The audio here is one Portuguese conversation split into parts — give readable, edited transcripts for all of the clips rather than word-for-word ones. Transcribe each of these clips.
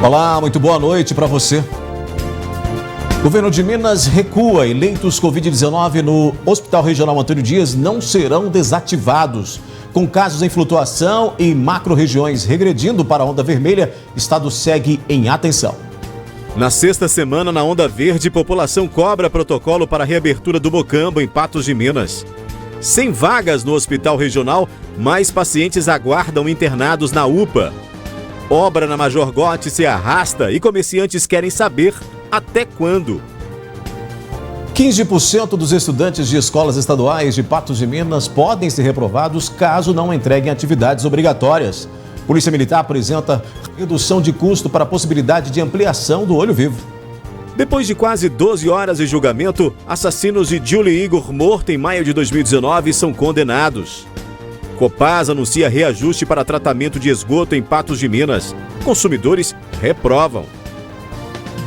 Olá, muito boa noite para você. O governo de Minas recua e leitos Covid-19 no Hospital Regional Antônio Dias não serão desativados. Com casos em flutuação e macro-regiões regredindo para a onda vermelha, o estado segue em atenção. Na sexta semana, na onda verde, população cobra protocolo para a reabertura do Mocambo, em Patos de Minas. Sem vagas no hospital regional, mais pacientes aguardam internados na UPA. Obra na Major Gotti se arrasta e comerciantes querem saber até quando. 15% dos estudantes de escolas estaduais de Patos de Minas podem ser reprovados caso não entreguem atividades obrigatórias. Polícia Militar apresenta redução de custo para a possibilidade de ampliação do olho vivo. Depois de quase 12 horas de julgamento, assassinos de Julie Igor, morto em maio de 2019, são condenados. Copasa anuncia reajuste para tratamento de esgoto em Patos de Minas. Consumidores reprovam.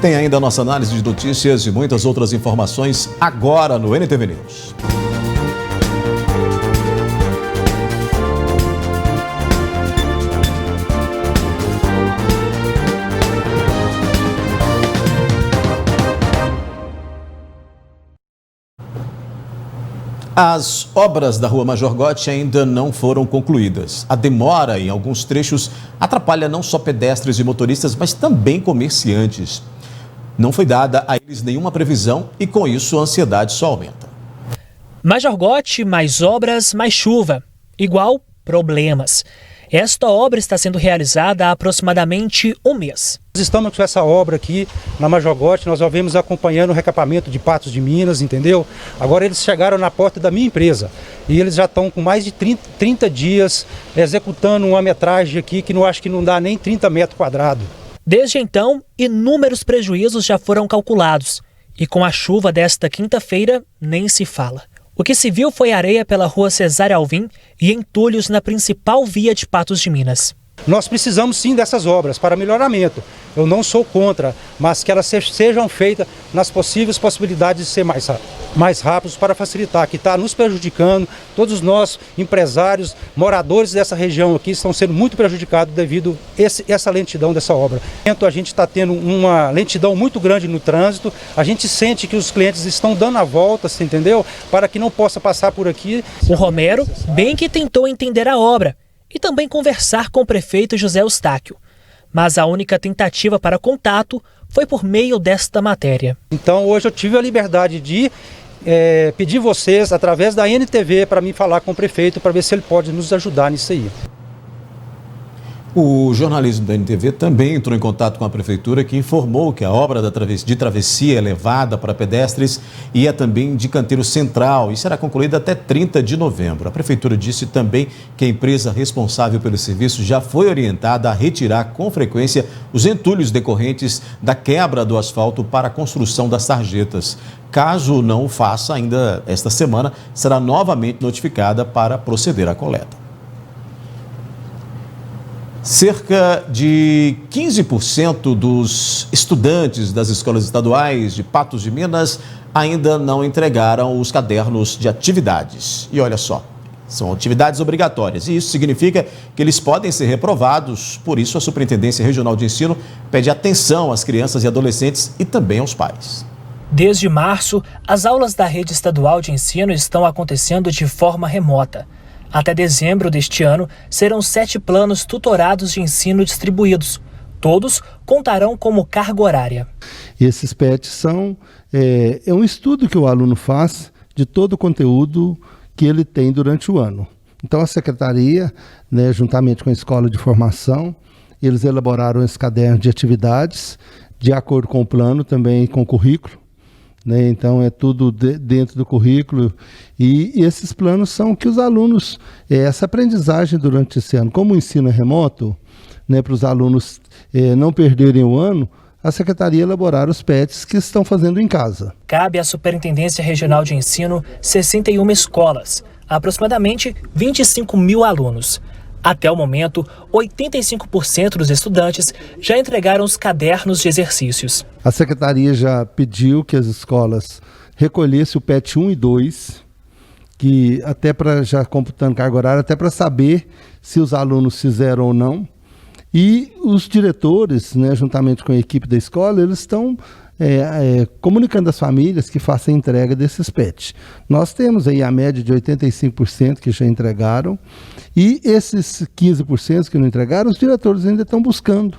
Tem ainda a nossa análise de notícias e muitas outras informações agora no NTV News. As obras da Rua Major Gotti ainda não foram concluídas. A demora em alguns trechos atrapalha não só pedestres e motoristas, mas também comerciantes. Não foi dada a eles nenhuma previsão e, com isso, a ansiedade só aumenta. Major Gotti, mais obras, mais chuva. Igual problemas. Esta obra está sendo realizada há aproximadamente um mês. Nós estamos com essa obra aqui na Major Gotti, nós já vemos acompanhando o recapamento de Patos de Minas, entendeu? Agora eles chegaram na porta da minha empresa e eles já estão com mais de 30 dias executando uma metragem aqui que acho que não dá nem 30 metros quadrados. Desde então, inúmeros prejuízos já foram calculados e com a chuva desta quinta-feira nem se fala. O que se viu foi areia pela rua Cesário Alvim e entulhos na principal via de Patos de Minas. Nós precisamos sim dessas obras para melhoramento. Eu não sou contra, mas que elas sejam feitas nas possíveis possibilidades de ser mais rápidos para facilitar, que está nos prejudicando. Todos nós, empresários, moradores dessa região aqui, estão sendo muito prejudicados devido a essa lentidão dessa obra. A gente está tendo uma lentidão muito grande no trânsito, a gente sente que os clientes estão dando a volta, você entendeu? Para que não possa passar por aqui. O Romero bem que tentou entender a obra e também conversar com o prefeito José Eustáquio. Mas a única tentativa para contato foi por meio desta matéria. Então hoje eu tive a liberdade de pedir vocês, através da NTV, para mim falar com o prefeito, para ver se ele pode nos ajudar nisso aí. O jornalismo da NTV também entrou em contato com a prefeitura, que informou que a obra de travessia é levada para pedestres e é também de canteiro central e será concluída até 30 de novembro. A prefeitura disse também que a empresa responsável pelo serviço já foi orientada a retirar com frequência os entulhos decorrentes da quebra do asfalto para a construção das sarjetas. Caso não o faça ainda esta semana, será novamente notificada para proceder à coleta. Cerca de 15% dos estudantes das escolas estaduais de Patos de Minas ainda não entregaram os cadernos de atividades. E olha só, são atividades obrigatórias e isso significa que eles podem ser reprovados. Por isso, a Superintendência Regional de Ensino pede atenção às crianças e adolescentes e também aos pais. Desde março, as aulas da rede estadual de ensino estão acontecendo de forma remota. Até dezembro deste ano, serão 7 planos tutorados de ensino distribuídos. Todos contarão como carga horária. Esses PETs são um estudo que o aluno faz de todo o conteúdo que ele tem durante o ano. Então a secretaria, juntamente com a escola de formação, eles elaboraram esse caderno de atividades, de acordo com o plano, também com o currículo. Então é tudo dentro do currículo e esses planos são que os alunos, essa aprendizagem durante esse ano, como o ensino é remoto, para os alunos não perderem o ano, a Secretaria elaborar os PETs que estão fazendo em casa. Cabe à Superintendência Regional de Ensino 61 escolas, aproximadamente 25 mil alunos. Até o momento, 85% dos estudantes já entregaram os cadernos de exercícios. A Secretaria já pediu que as escolas recolhessem o PET 1 e 2, que até para já computando carga horária, até para saber se os alunos fizeram ou não. E os diretores, né, juntamente com a equipe da escola, eles estão comunicando às famílias que façam a entrega desses pets. Nós temos aí a média de 85% que já entregaram, e esses 15% que não entregaram, os diretores ainda estão buscando,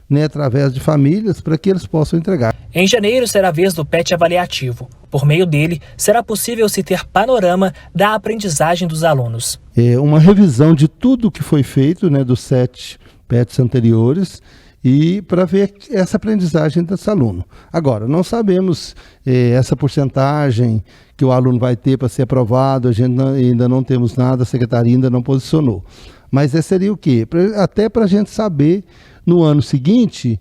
né, através de famílias, para que eles possam entregar. Em janeiro será a vez do PET avaliativo. Por meio dele, será possível se ter panorama da aprendizagem dos alunos. Uma revisão de tudo que foi feito, né, dos 7 PETs anteriores, e para ver essa aprendizagem desse aluno. Agora, não sabemos essa porcentagem que o aluno vai ter para ser aprovado, a gente ainda não temos nada, a secretaria ainda não posicionou. Mas seria o quê? Até para a gente saber, no ano seguinte,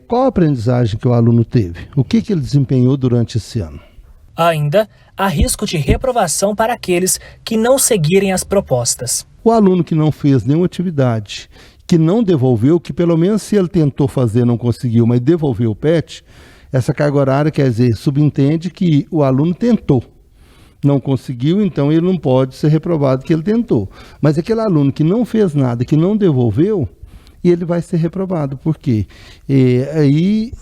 qual a aprendizagem que o aluno teve, o que ele desempenhou durante esse ano. Ainda há risco de reprovação para aqueles que não seguirem as propostas. O aluno que não fez nenhuma atividade, que não devolveu, que pelo menos se ele tentou fazer não conseguiu, mas devolveu o PET, essa carga horária, quer dizer, subentende que o aluno tentou, não conseguiu, então ele não pode ser reprovado que ele tentou. Mas aquele aluno que não fez nada, que não devolveu, ele vai ser reprovado. Por quê? Aí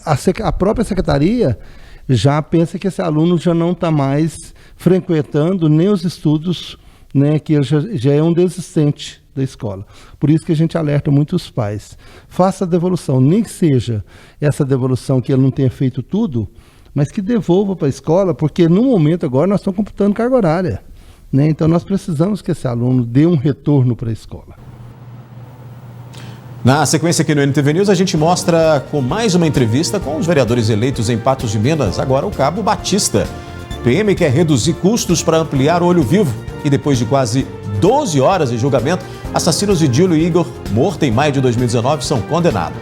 a própria secretaria já pensa que esse aluno já não está mais frequentando nem os estudos, né, que ele já é um desistente da escola. Por isso que a gente alerta muito os pais. Faça a devolução, nem que seja essa devolução que ele não tenha feito tudo, mas que devolva para a escola, porque no momento agora nós estamos computando carga horária, né? Então nós precisamos que esse aluno dê um retorno para a escola. Na sequência aqui no NTV News, a gente mostra com mais uma entrevista com os vereadores eleitos em Patos de Minas, agora o Cabo Batista. PM quer reduzir custos para ampliar o Olho Vivo e depois de quase 12 horas de julgamento, assassinos de Dílio e Igor, morto em maio de 2019, são condenados.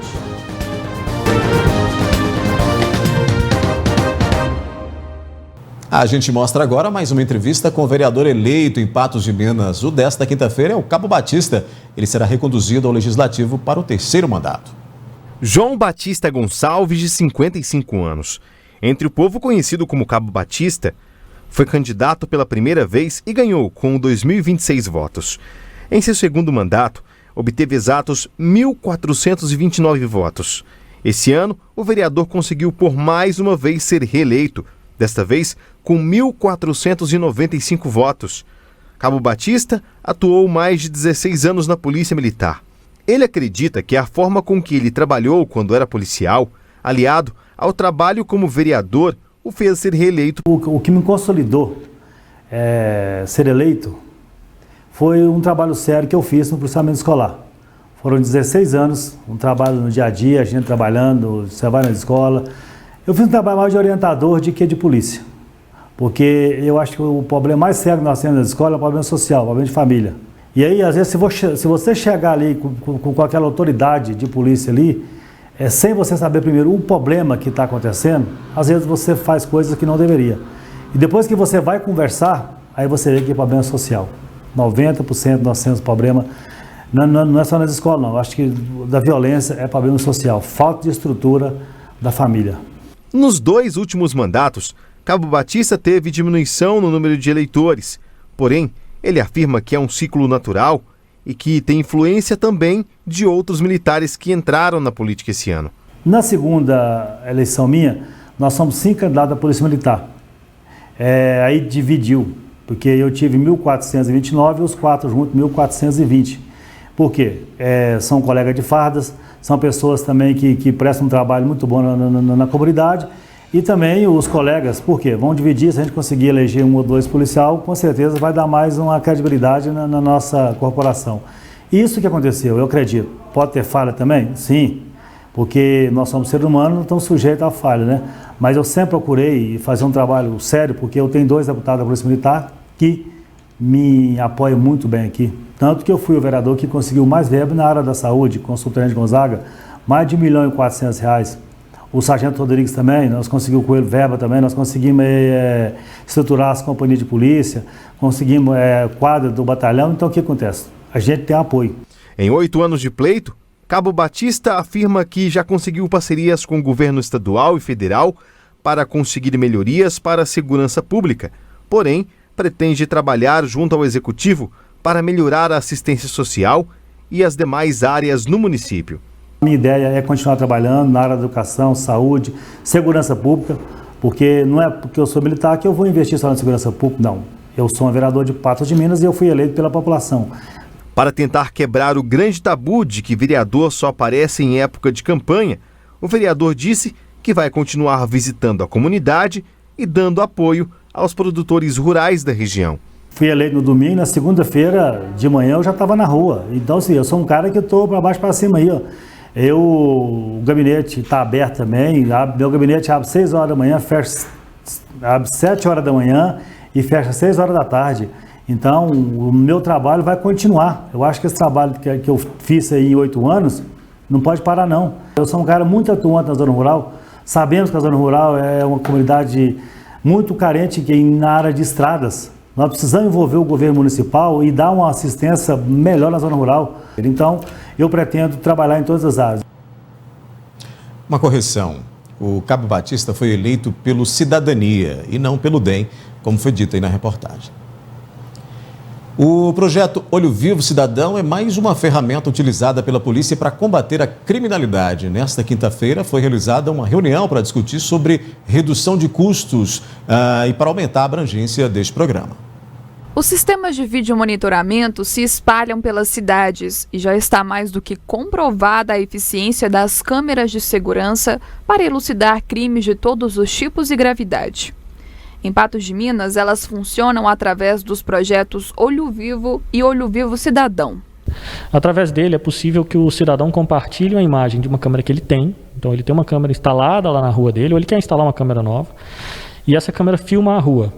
A gente mostra agora mais uma entrevista com o vereador eleito em Patos de Minas. O desta quinta-feira é o Cabo Batista. Ele será reconduzido ao Legislativo para o 3º mandato. João Batista Gonçalves, de 55 anos. Entre o povo conhecido como Cabo Batista, foi candidato pela primeira vez e ganhou com 2.026 votos. Em seu segundo mandato, obteve exatos 1.429 votos. Esse ano, o vereador conseguiu por mais uma vez ser reeleito, desta vez com 1.495 votos. Cabo Batista atuou mais de 16 anos na Polícia Militar. Ele acredita que a forma com que ele trabalhou quando era policial, aliado ao trabalho como vereador, o fez ser reeleito. O que me consolidou ser eleito foi um trabalho sério que eu fiz no policiamento escolar. Foram 16 anos, um trabalho no dia a dia, a gente trabalhando, você vai na escola. Eu fiz um trabalho mais de orientador do que de polícia, porque eu acho que o problema mais sério que nós temos na escola é o problema social, o problema de família. E aí, às vezes, se você chegar ali com aquela autoridade de polícia ali, sem você saber primeiro o problema que está acontecendo, às vezes você faz coisas que não deveria. E depois que você vai conversar, aí você vê que é problema social. 90% nós temos problema, não é só nas escolas não, eu acho que da violência é problema social, falta de estrutura da família. Nos 2 últimos mandatos, Cabo Batista teve diminuição no número de eleitores, porém, ele afirma que é um ciclo natural e que tem influência também de outros militares que entraram na política esse ano. Na segunda eleição minha, nós somos 5 candidatos à Polícia Militar. Aí dividiu, porque eu tive 1.429 e os 4 juntos 1.420. Por quê? São colegas de fardas, são pessoas também que prestam um trabalho muito bom na comunidade. E também os colegas, por quê? Vão dividir, se a gente conseguir eleger 1 ou 2 policial, com certeza vai dar mais uma credibilidade na nossa corporação. Isso que aconteceu, eu acredito. Pode ter falha também? Sim, porque nós somos seres humanos, não estamos sujeitos à falha, né? Mas eu sempre procurei fazer um trabalho sério, porque eu tenho 2 deputados da Polícia Militar que me apoiam muito bem aqui. Tanto que eu fui o vereador que conseguiu mais verba na área da saúde, com o Subtenente Gonzaga, mais de R$ 1.400.000. O Sargento Rodrigues também, nós conseguimos com ele verba também, nós conseguimos estruturar as companhias de polícia, conseguimos quadra do batalhão, então o que acontece? A gente tem apoio. Em 8 anos de pleito, Cabo Batista afirma que já conseguiu parcerias com o governo estadual e federal para conseguir melhorias para a segurança pública, porém, pretende trabalhar junto ao Executivo para melhorar a assistência social e as demais áreas no município. Minha ideia é continuar trabalhando na área da educação, saúde, segurança pública, porque não é porque eu sou militar que eu vou investir só na segurança pública, não. Eu sou um vereador de Patos de Minas e eu fui eleito pela população. Para tentar quebrar o grande tabu de que vereador só aparece em época de campanha, o vereador disse que vai continuar visitando a comunidade e dando apoio aos produtores rurais da região. Fui eleito no domingo, na segunda-feira de manhã eu já estava na rua. Então, assim, eu sou um cara que estou para baixo para cima aí, ó. O gabinete está aberto também, meu gabinete abre 6 horas da manhã, abre 7 horas da manhã e fecha 6 horas da tarde. Então, o meu trabalho vai continuar. Eu acho que esse trabalho que eu fiz aí em 8 anos, não pode parar não. Eu sou um cara muito atuante na zona rural, sabemos que a zona rural é uma comunidade muito carente na área de estradas. Nós precisamos envolver o governo municipal e dar uma assistência melhor na zona rural. Então, eu pretendo trabalhar em todas as áreas. Uma correção. O Cabo Batista foi eleito pelo Cidadania e não pelo DEM, como foi dito aí na reportagem. O projeto Olho Vivo Cidadão é mais uma ferramenta utilizada pela polícia para combater a criminalidade. Nesta quinta-feira foi realizada uma reunião para discutir sobre redução de custos e para aumentar a abrangência deste programa. Os sistemas de vídeo monitoramento se espalham pelas cidades e já está mais do que comprovada a eficiência das câmeras de segurança para elucidar crimes de todos os tipos e gravidade. Em Patos de Minas, elas funcionam através dos projetos Olho Vivo e Olho Vivo Cidadão. Através dele é possível que o cidadão compartilhe uma imagem de uma câmera que ele tem. Então ele tem uma câmera instalada lá na rua dele, ou ele quer instalar uma câmera nova, e essa câmera filma a rua.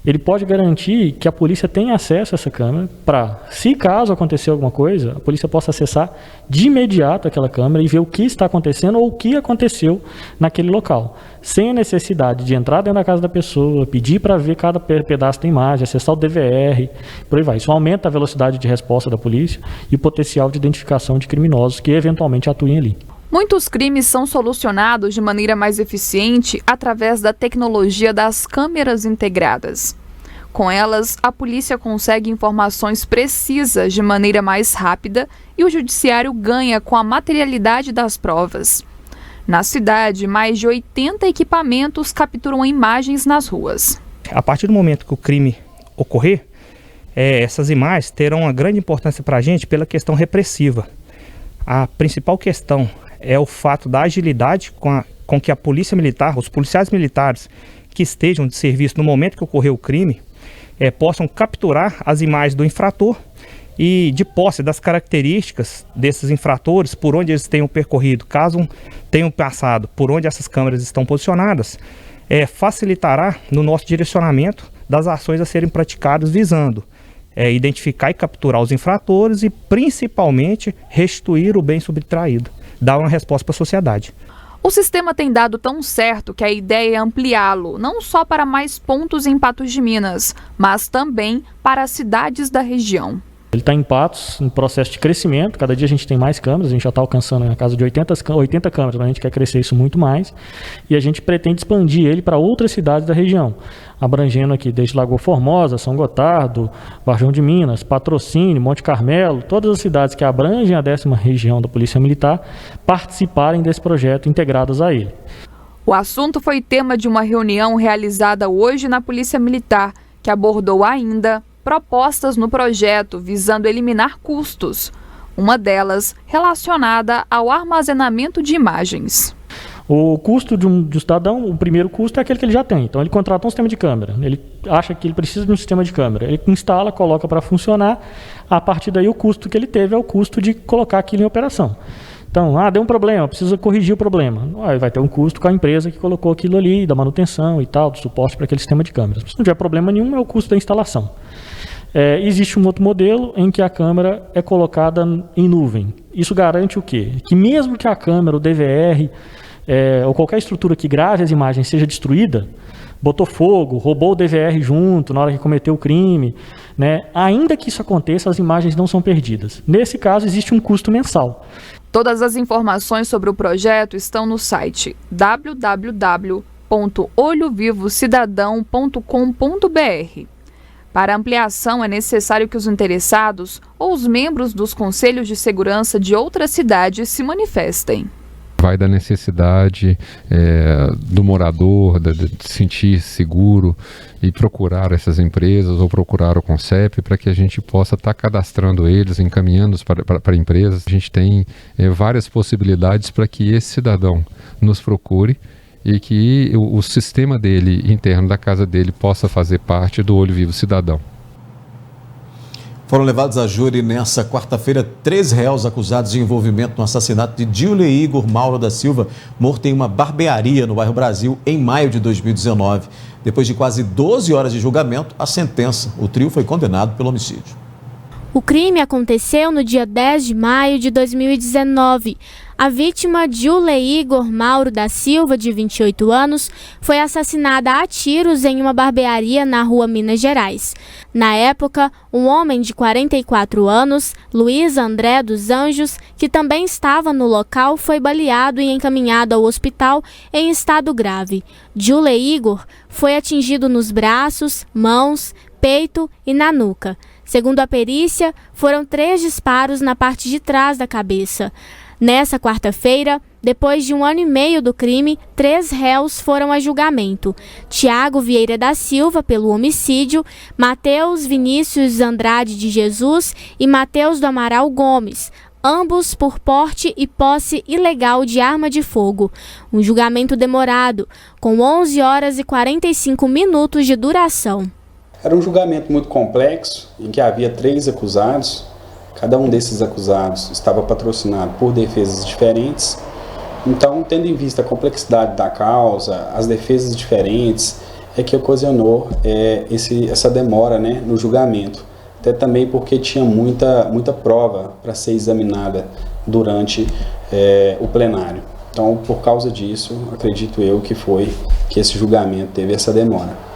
Ele pode garantir que a polícia tenha acesso a essa câmera para, se caso acontecer alguma coisa, a polícia possa acessar de imediato aquela câmera e ver o que está acontecendo ou o que aconteceu naquele local, sem a necessidade de entrar dentro da casa da pessoa, pedir para ver cada pedaço da imagem, acessar o DVR, por aí vai. Isso aumenta a velocidade de resposta da polícia e o potencial de identificação de criminosos que eventualmente atuem ali. Muitos crimes são solucionados de maneira mais eficiente através da tecnologia das câmeras integradas. Com elas, a polícia consegue informações precisas de maneira mais rápida e o judiciário ganha com a materialidade das provas. Na cidade, mais de 80 equipamentos capturam imagens nas ruas. A partir do momento que o crime ocorrer, essas imagens terão uma grande importância para a gente pela questão repressiva. A principal questão é o fato da agilidade com que a polícia militar, os policiais militares que estejam de serviço no momento que ocorreu o crime, possam capturar as imagens do infrator e de posse das características desses infratores, por onde eles tenham percorrido, caso tenham passado por onde essas câmeras estão posicionadas, facilitará no nosso direcionamento das ações a serem praticadas visando identificar e capturar os infratores e principalmente restituir o bem subtraído, dar uma resposta para a sociedade. O sistema tem dado tão certo que a ideia é ampliá-lo, não só para mais pontos em Patos de Minas, mas também para as cidades da região. Ele está em Patos, em processo de crescimento, cada dia a gente tem mais câmeras, a gente já está alcançando na casa de 80 câmeras, mas a gente quer crescer isso muito mais, e a gente pretende expandir ele para outras cidades da região, abrangendo aqui desde Lagoa Formosa, São Gotardo, Varjão de Minas, Patrocínio, Monte Carmelo, todas as cidades que abrangem a 10ª região da Polícia Militar participarem desse projeto integradas a ele. O assunto foi tema de uma reunião realizada hoje na Polícia Militar, que abordou ainda propostas no projeto visando eliminar custos, uma delas relacionada ao armazenamento de imagens. O custo de um cidadão, o primeiro custo é aquele que ele já tem. Então ele contrata um sistema de câmera, ele acha que ele precisa de um sistema de câmera, ele instala, coloca para funcionar, a partir daí o custo que ele teve é o custo de colocar aquilo em operação. Então, deu um problema, precisa corrigir o problema. Aí vai ter um custo com a empresa que colocou aquilo ali, da manutenção e tal, do suporte para aquele sistema de câmeras. Se não tiver problema nenhum, é o custo da instalação. Existe um outro modelo em que a câmera é colocada em nuvem. Isso garante o quê? Que mesmo que a câmera, o DVR, ou qualquer estrutura que grave as imagens seja destruída, botou fogo, roubou o DVR junto na hora que cometeu o crime, né? Ainda que isso aconteça, as imagens não são perdidas. Nesse caso, existe um custo mensal. Todas as informações sobre o projeto estão no site www.olhovivocidadão.com.br. Para ampliação, é necessário que os interessados ou os membros dos conselhos de segurança de outras cidades se manifestem. Vai da necessidade do morador, de sentir seguro e procurar essas empresas ou procurar o Concep para que a gente possa estar cadastrando eles, encaminhando para empresas. A gente tem várias possibilidades para que esse cidadão nos procure e que o sistema dele, interno da casa dele, possa fazer parte do Olho Vivo Cidadão. Foram levados a júri nesta quarta-feira 3 réus acusados de envolvimento no assassinato de Gilei Igor Mauro da Silva, morto em uma barbearia no bairro Brasil em maio de 2019. Depois de quase 12 horas de julgamento, a sentença. O trio foi condenado pelo homicídio. O crime aconteceu no dia 10 de maio de 2019. A vítima, Gilei Igor Mauro da Silva, de 28 anos, foi assassinada a tiros em uma barbearia na rua Minas Gerais. Na época, um homem de 44 anos, Luiz André dos Anjos, que também estava no local, foi baleado e encaminhado ao hospital em estado grave. Gilei Igor foi atingido nos braços, mãos, peito e na nuca. Segundo a perícia, foram 3 disparos na parte de trás da cabeça. Nessa quarta-feira, depois de 1 ano e meio do crime, 3 réus foram a julgamento. Tiago Vieira da Silva, pelo homicídio, Matheus Vinícius Andrade de Jesus e Matheus do Amaral Gomes, ambos por porte e posse ilegal de arma de fogo. Um julgamento demorado, com 11 horas e 45 minutos de duração. Era um julgamento muito complexo, em que havia 3 acusados. Cada um desses acusados estava patrocinado por defesas diferentes. Então, tendo em vista a complexidade da causa, as defesas diferentes, é que ocasionou essa demora, né, no julgamento. Até também porque tinha muita prova para ser examinada durante o plenário. Então, por causa disso, acredito eu que esse julgamento teve essa demora.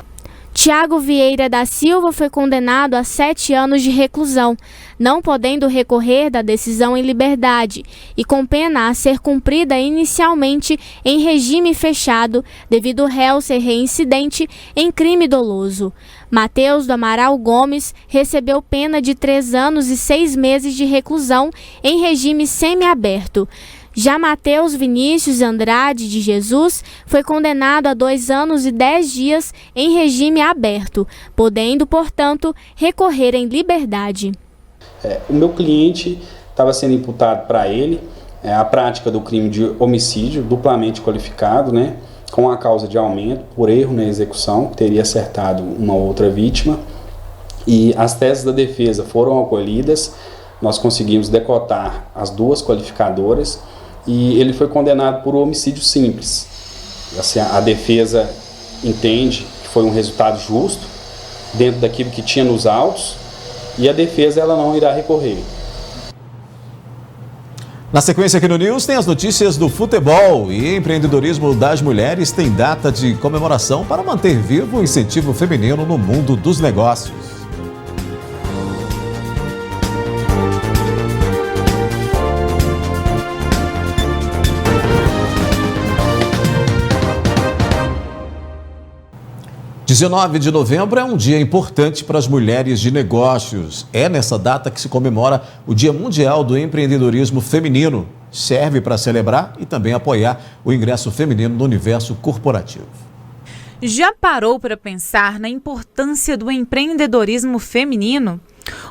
Tiago Vieira da Silva foi condenado a 7 anos de reclusão, não podendo recorrer da decisão em liberdade e com pena a ser cumprida inicialmente em regime fechado, devido ao réu ser reincidente em crime doloso. Matheus do Amaral Gomes recebeu pena de 3 anos e 6 meses de reclusão em regime semiaberto. Já Matheus Vinícius Andrade de Jesus foi condenado a 2 anos e 10 dias em regime aberto, podendo, portanto, recorrer em liberdade. O meu cliente estava sendo imputado para ele a prática do crime de homicídio duplamente qualificado, né, com a causa de aumento por erro na execução, que teria acertado uma outra vítima. E as teses da defesa foram acolhidas, nós conseguimos decotar as 2 qualificadoras, e ele foi condenado por homicídio simples. Assim, a defesa entende que foi um resultado justo, dentro daquilo que tinha nos autos, e a defesa ela não irá recorrer. Na sequência aqui no News tem as notícias do futebol e empreendedorismo das mulheres tem data de comemoração para manter vivo o incentivo feminino no mundo dos negócios. Dia 19 de novembro é um dia importante para as mulheres de negócios. É nessa data que se comemora o Dia Mundial do Empreendedorismo Feminino. Serve para celebrar e também apoiar o ingresso feminino no universo corporativo. Já parou para pensar na importância do empreendedorismo feminino?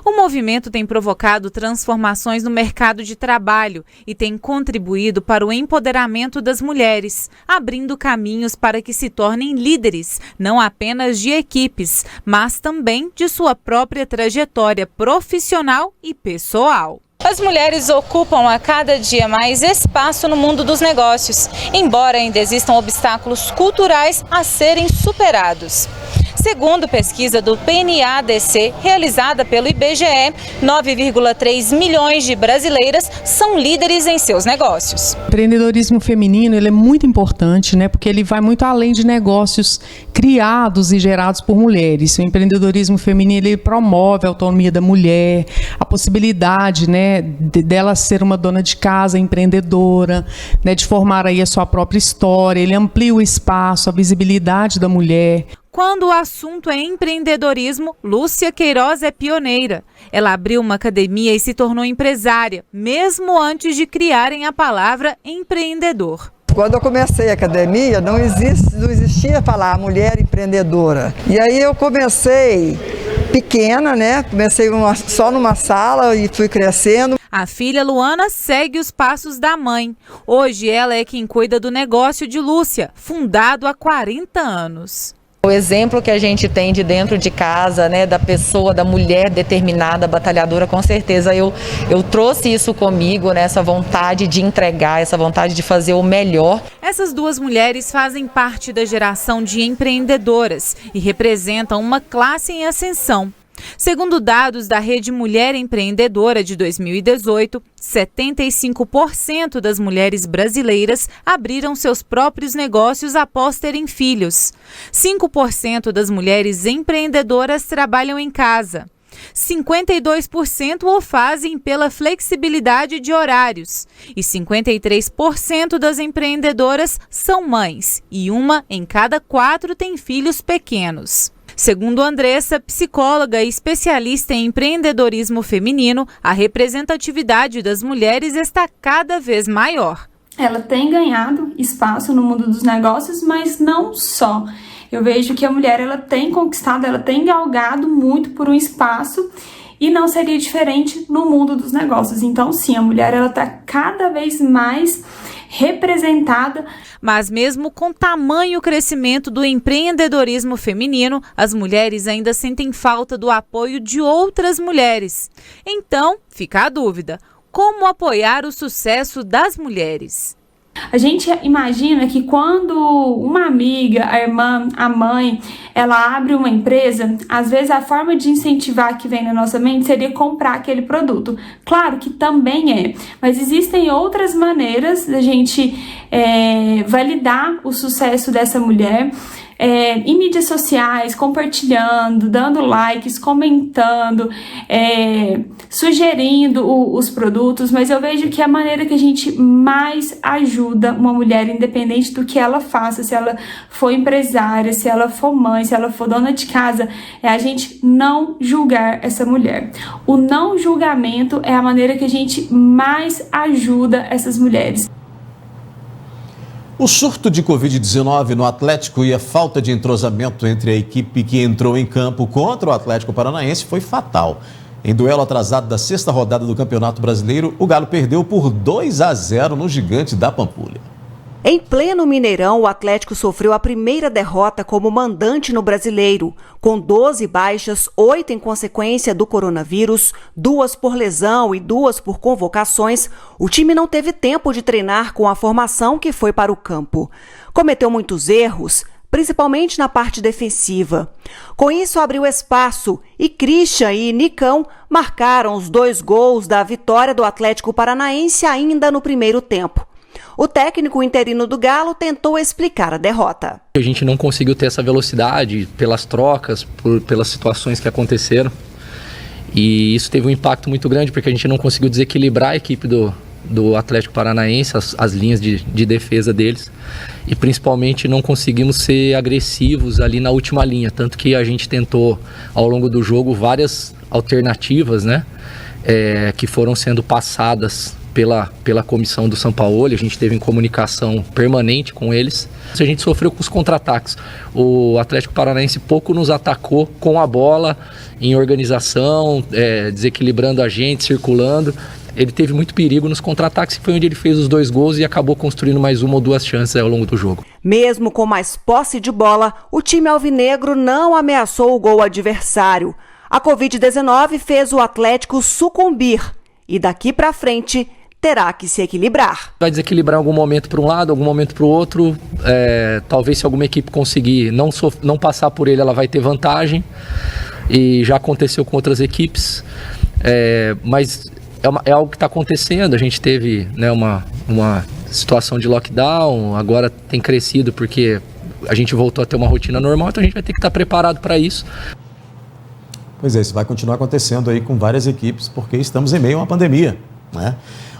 O movimento tem provocado transformações no mercado de trabalho e tem contribuído para o empoderamento das mulheres, abrindo caminhos para que se tornem líderes, não apenas de equipes, mas também de sua própria trajetória profissional e pessoal. As mulheres ocupam a cada dia mais espaço no mundo dos negócios, embora ainda existam obstáculos culturais a serem superados. Segundo pesquisa do PNADC, realizada pelo IBGE, 9,3 milhões de brasileiras são líderes em seus negócios. O empreendedorismo feminino ele é muito importante, né, porque ele vai muito além de negócios criados e gerados por mulheres. O empreendedorismo feminino ele promove a autonomia da mulher, a possibilidade, né, dela ser uma dona de casa empreendedora, né, de formar aí a sua própria história. Ele amplia o espaço, a visibilidade da mulher. Quando o assunto é empreendedorismo, Lúcia Queiroz é pioneira. Ela abriu uma academia e se tornou empresária, mesmo antes de criarem a palavra empreendedor. Quando eu comecei a academia, não existia falar mulher empreendedora. E aí eu comecei pequena, né? Comecei só numa sala e fui crescendo. A filha Luana segue os passos da mãe. Hoje ela é quem cuida do negócio de Lúcia, fundado há 40 anos. O exemplo que a gente tem de dentro de casa, né, da pessoa, da mulher determinada, batalhadora, com certeza eu trouxe isso comigo, né, essa vontade de entregar, essa vontade de fazer o melhor. Essas duas mulheres fazem parte da geração de empreendedoras e representam uma classe em ascensão. Segundo dados da Rede Mulher Empreendedora de 2018, 75% das mulheres brasileiras abriram seus próprios negócios após terem filhos. 5% das mulheres empreendedoras trabalham em casa. 52% o fazem pela flexibilidade de horários. E 53% das empreendedoras são mães. E 1 em cada 4 tem filhos pequenos. Segundo Andressa, psicóloga e especialista em empreendedorismo feminino, a representatividade das mulheres está cada vez maior. Ela tem ganhado espaço no mundo dos negócios, mas não só. Eu vejo que a mulher ela tem conquistado, ela tem galgado muito por um espaço e não seria diferente no mundo dos negócios. Então, sim, a mulher ela está cada vez mais representada. Mas mesmo com tamanho crescimento do empreendedorismo feminino, as mulheres ainda sentem falta do apoio de outras mulheres. Então, fica a dúvida: como apoiar o sucesso das mulheres? A gente imagina que quando uma amiga, a irmã, a mãe, ela abre uma empresa, às vezes a forma de incentivar que vem na nossa mente seria comprar aquele produto. Claro que também é, mas existem outras maneiras da gente validar o sucesso dessa mulher. Em mídias sociais, compartilhando, dando likes, comentando, sugerindo os produtos, mas eu vejo que a maneira que a gente mais ajuda uma mulher, independente do que ela faça, se ela for empresária, se ela for mãe, se ela for dona de casa, é a gente não julgar essa mulher. O não julgamento é a maneira que a gente mais ajuda essas mulheres. O surto de Covid-19 no Atlético e a falta de entrosamento entre a equipe que entrou em campo contra o Atlético Paranaense foi fatal. Em duelo atrasado da 6ª rodada do Campeonato Brasileiro, o Galo perdeu por 2-0 no Gigante da Pampulha. Em pleno Mineirão, o Atlético sofreu a primeira derrota como mandante no Brasileiro, com 12 baixas, 8 em consequência do coronavírus, 2 por lesão e 2 por convocações. O time não teve tempo de treinar com a formação que foi para o campo. Cometeu muitos erros, principalmente na parte defensiva. Com isso, abriu espaço e Christian e Nicão marcaram os 2 gols da vitória do Atlético Paranaense ainda no primeiro tempo. O técnico interino do Galo tentou explicar a derrota. A gente não conseguiu ter essa velocidade pelas trocas, pelas situações que aconteceram. E isso teve um impacto muito grande, porque a gente não conseguiu desequilibrar a equipe do Atlético Paranaense, as linhas de defesa deles. E principalmente não conseguimos ser agressivos ali na última linha. Tanto que a gente tentou, ao longo do jogo, várias alternativas, né, que foram sendo passadas pela comissão do Sampaoli. A gente teve em comunicação permanente com eles. A gente sofreu com os contra-ataques. O Atlético Paranaense pouco nos atacou com a bola, em organização, desequilibrando a gente, circulando. Ele teve muito perigo nos contra-ataques, que foi onde ele fez os 2 gols e acabou construindo mais 1 ou 2 chances ao longo do jogo. Mesmo com mais posse de bola, o time alvinegro não ameaçou o gol adversário. A Covid-19 fez o Atlético sucumbir e daqui para frente terá que se equilibrar. Vai desequilibrar em algum momento para um lado, algum momento para o outro. Talvez se alguma equipe conseguir não passar por ele, ela vai ter vantagem. E já aconteceu com outras equipes. Mas é algo que está acontecendo. A gente teve, né, uma situação de lockdown, agora tem crescido porque a gente voltou a ter uma rotina normal, então a gente vai ter que estar preparado para isso. Pois é, isso vai continuar acontecendo aí com várias equipes, porque estamos em meio a uma pandemia, né?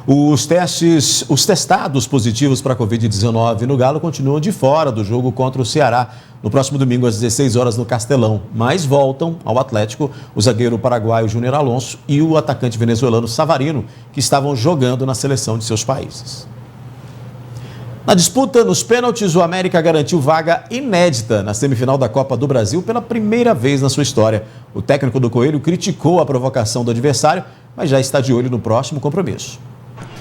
Os testados positivos para a Covid-19 no Galo continuam de fora do jogo contra o Ceará no próximo domingo às 16 horas no Castelão, mas voltam ao Atlético o zagueiro paraguaio Júnior Alonso e o atacante venezuelano Savarino, que estavam jogando na seleção de seus países. Na disputa nos pênaltis, o América garantiu vaga inédita na semifinal da Copa do Brasil pela primeira vez na sua história. O técnico do Coelho criticou a provocação do adversário, mas já está de olho no próximo compromisso.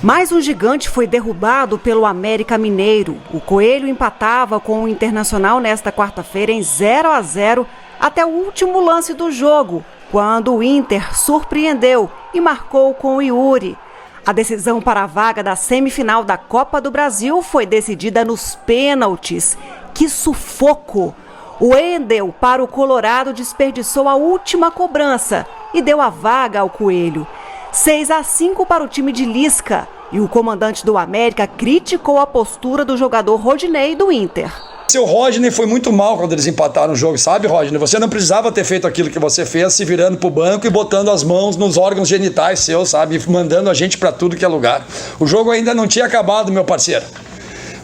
Mais um gigante foi derrubado pelo América Mineiro. O Coelho empatava com o Internacional nesta quarta-feira em 0-0 até o último lance do jogo, quando o Inter surpreendeu e marcou com o Yuri. A decisão para a vaga da semifinal da Copa do Brasil foi decidida nos pênaltis. Que sufoco! O Wendel para o Colorado desperdiçou a última cobrança e deu a vaga ao Coelho. 6-5 para o time de Lisca. E o comandante do América criticou a postura do jogador Rodinei do Inter. O Rodinei foi muito mal quando eles empataram o jogo, sabe, Rodinei? Você não precisava ter feito aquilo que você fez, se virando pro banco e botando as mãos nos órgãos genitais seus, sabe? Mandando a gente para tudo que é lugar. O jogo ainda não tinha acabado, meu parceiro.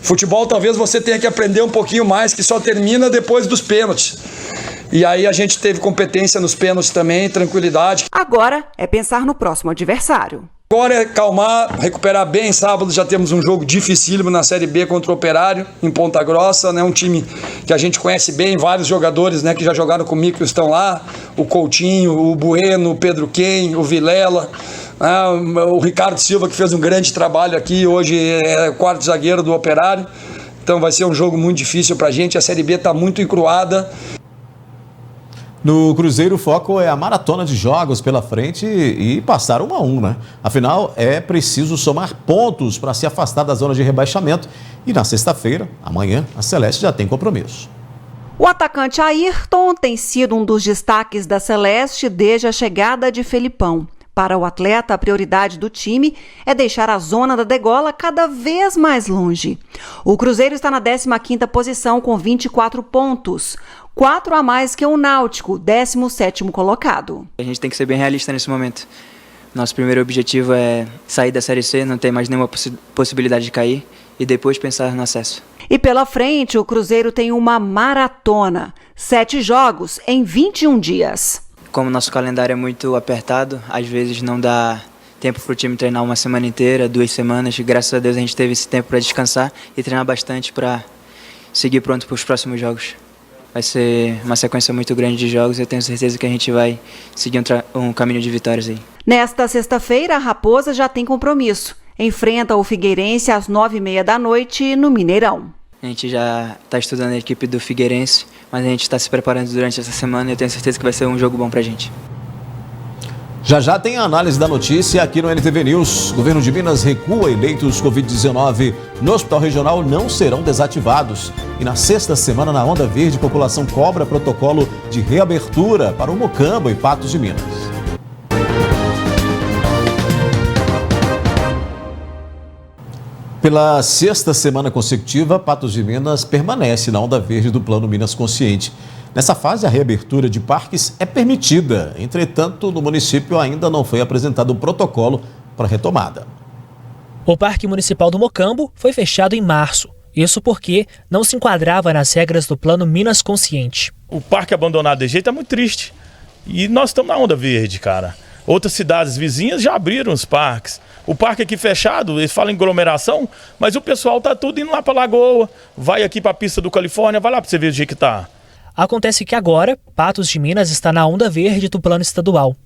Futebol talvez você tenha que aprender um pouquinho mais, que só termina depois dos pênaltis. E aí a gente teve competência nos pênaltis também, tranquilidade. Agora é pensar no próximo adversário. Agora é calmar, recuperar bem. Sábado já temos um jogo dificílimo na Série B contra o Operário, em Ponta Grossa, né? Um time que a gente conhece bem, vários jogadores, né, que já jogaram comigo que estão lá. O Coutinho, o Bueno, o Pedro Quem, o Vilela, o Ricardo Silva, que fez um grande trabalho aqui, hoje é quarto zagueiro do Operário. Então vai ser um jogo muito difícil pra gente, a Série B está muito encruada. No Cruzeiro, o foco é a maratona de jogos pela frente e passar 1-1, né? Afinal, é preciso somar pontos para se afastar da zona de rebaixamento. E na sexta-feira, amanhã, a Celeste já tem compromisso. O atacante Ayrton tem sido um dos destaques da Celeste desde a chegada de Felipão. Para o atleta, a prioridade do time é deixar a zona da degola cada vez mais longe. O Cruzeiro está na 15ª posição com 24 pontos, 4 a mais que o Náutico, 17º colocado. A gente tem que ser bem realista nesse momento. Nosso primeiro objetivo é sair da Série C, não ter mais nenhuma possibilidade de cair e depois pensar no acesso. E pela frente, o Cruzeiro tem uma maratona, 7 jogos em 21 dias. Como nosso calendário é muito apertado, às vezes não dá tempo para o time treinar uma semana inteira, 2 semanas. Graças a Deus a gente teve esse tempo para descansar e treinar bastante para seguir pronto para os próximos jogos. Vai ser uma sequência muito grande de jogos e eu tenho certeza que a gente vai seguir um caminho de vitórias aí. Nesta sexta-feira, a Raposa já tem compromisso. Enfrenta o Figueirense às 9h30 da noite no Mineirão. A gente já está estudando a equipe do Figueirense, mas a gente está se preparando durante essa semana e eu tenho certeza que vai ser um jogo bom para a gente. Já tem a análise da notícia aqui no NTV News. O governo de Minas recua e leitos Covid-19 no Hospital Regional não serão desativados. E na sexta semana, na Onda Verde, a população cobra protocolo de reabertura para o Mocambo e Patos de Minas. Pela sexta semana consecutiva, Patos de Minas permanece na Onda Verde do Plano Minas Consciente. Nessa fase, a reabertura de parques é permitida. Entretanto, no município ainda não foi apresentado o protocolo para retomada. O Parque Municipal do Mocambo foi fechado em março. Isso porque não se enquadrava nas regras do Plano Minas Consciente. O parque abandonado de jeito é muito triste. E nós estamos na Onda Verde, cara. Outras cidades vizinhas já abriram os parques. O parque aqui fechado, eles falam em aglomeração, mas o pessoal tá tudo indo lá para a Lagoa, vai aqui para a pista do Califórnia, vai lá para você ver o jeito que tá. Acontece que agora, Patos de Minas está na Onda Verde do Plano Estadual.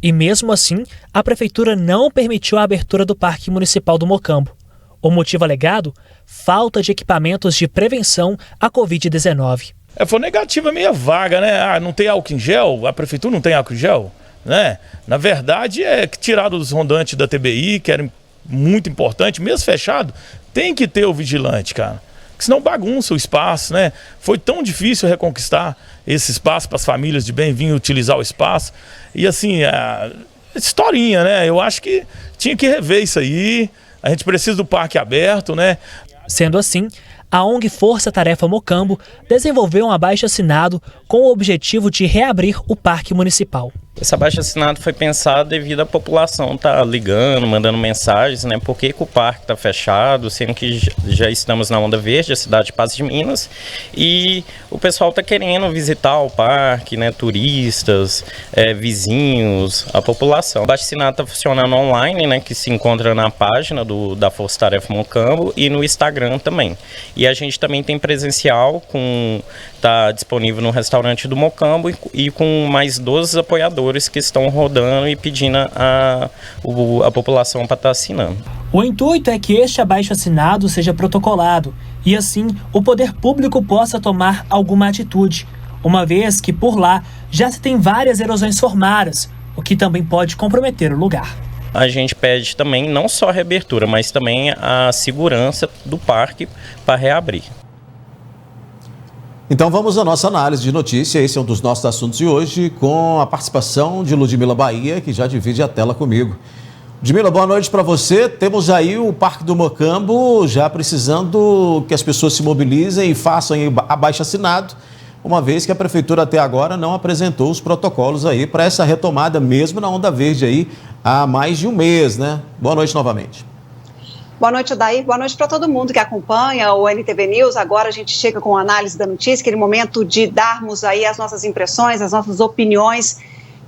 E mesmo assim, a Prefeitura não permitiu a abertura do Parque Municipal do Mocambo. O motivo alegado? Falta de equipamentos de prevenção à Covid-19. Foi negativa meia vaga, né? Não tem álcool em gel, a Prefeitura não tem álcool em gel, né? Na verdade, é que tiraram os rondantes da TBI, que era muito importante, mesmo fechado, tem que ter o vigilante, cara. Senão bagunça o espaço, né? Foi tão difícil reconquistar esse espaço para as famílias de bem vir utilizar o espaço. E assim, historinha, né? Eu acho que tinha que rever isso aí. A gente precisa do parque aberto, né? Sendo assim, a ONG Força Tarefa Mocambo desenvolveu um abaixo-assinado com o objetivo de reabrir o Parque Municipal. Esse abaixo-assinado foi pensado devido à população estar ligando, mandando mensagens, né? Por que o parque está fechado, sendo que já estamos na Onda Verde, a cidade de Patos de Minas, e o pessoal está querendo visitar o parque, né? Turistas, vizinhos, a população. O abaixo-assinado está funcionando online, né? Que se encontra na página da Força Tarefa Mocambo e no Instagram também. E a gente também tem presencial, está disponível no restaurante do Mocambo e com mais 12 apoiadores que estão rodando e pedindo a população para estar assinando. O intuito é que este abaixo-assinado seja protocolado e, assim, o poder público possa tomar alguma atitude, uma vez que por lá já se tem várias erosões formadas, o que também pode comprometer o lugar. A gente pede também não só a reabertura, mas também a segurança do parque para reabrir. Então vamos à nossa análise de notícia, esse é um dos nossos assuntos de hoje, com a participação de Ludmila Bahia, que já divide a tela comigo. Ludmila, boa noite para você. Temos aí o Parque do Mocambo já precisando que as pessoas se mobilizem e façam abaixo-assinado, uma vez que a Prefeitura até agora não apresentou os protocolos aí para essa retomada mesmo na Onda Verde aí há mais de um mês, né? Boa noite novamente. Boa noite, Odair. Boa noite para todo mundo que acompanha o NTV News. Agora a gente chega com a análise da notícia, aquele momento de darmos aí as nossas impressões, as nossas opiniões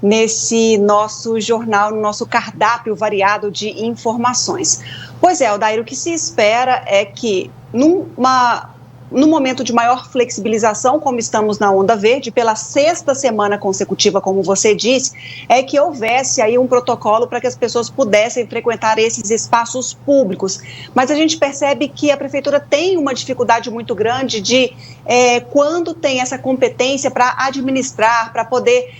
nesse nosso jornal, no nosso cardápio variado de informações. Pois é, Odair, o que se espera é que no momento de maior flexibilização, como estamos na Onda Verde, pela 6ª semana consecutiva, como você disse, é que houvesse aí um protocolo para que as pessoas pudessem frequentar esses espaços públicos. Mas a gente percebe que a Prefeitura tem uma dificuldade muito grande de, quando tem essa competência para administrar, para poder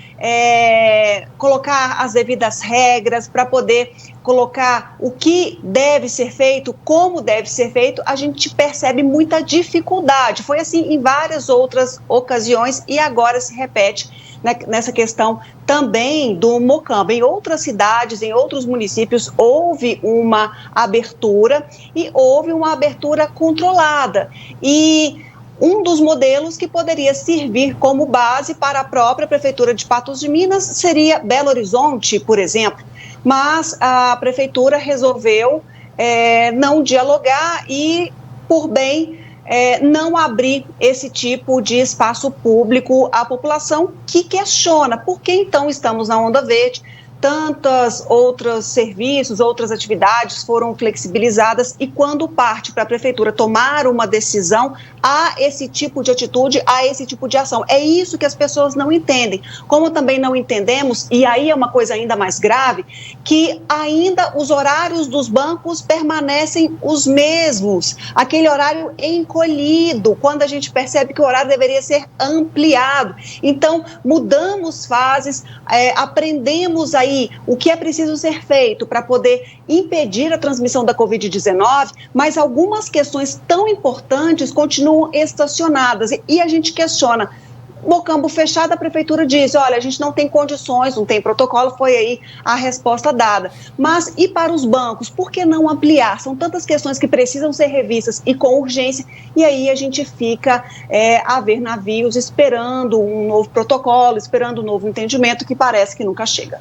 colocar as devidas regras, para poder colocar o que deve ser feito, como deve ser feito, a gente percebe muita dificuldade. Foi assim em várias outras ocasiões e agora se repete nessa questão também do Mocambo. Em outras cidades, em outros municípios, houve uma abertura e houve uma abertura controlada. E um dos modelos que poderia servir como base para a própria Prefeitura de Patos de Minas seria Belo Horizonte, por exemplo. Mas a Prefeitura resolveu não dialogar e, por bem, não abrir esse tipo de espaço público à população que questiona por que então estamos na Onda Verde. Tantas outros serviços, outras atividades foram flexibilizadas e quando parte para a Prefeitura tomar uma decisão, há esse tipo de atitude, há esse tipo de ação. É isso que as pessoas não entendem. Como também não entendemos, e aí é uma coisa ainda mais grave, que ainda os horários dos bancos permanecem os mesmos. Aquele horário encolhido, quando a gente percebe que o horário deveria ser ampliado. Então, mudamos fases, aprendemos aí o que é preciso ser feito para poder impedir a transmissão da Covid-19, mas algumas questões tão importantes continuam estacionadas e a gente questiona. Mocambo fechado, a Prefeitura diz, olha, a gente não tem condições, não tem protocolo, foi aí a resposta dada. Mas e para os bancos, por que não ampliar? São tantas questões que precisam ser revistas e com urgência, e aí a gente fica a ver navios esperando um novo protocolo, esperando um novo entendimento que parece que nunca chega.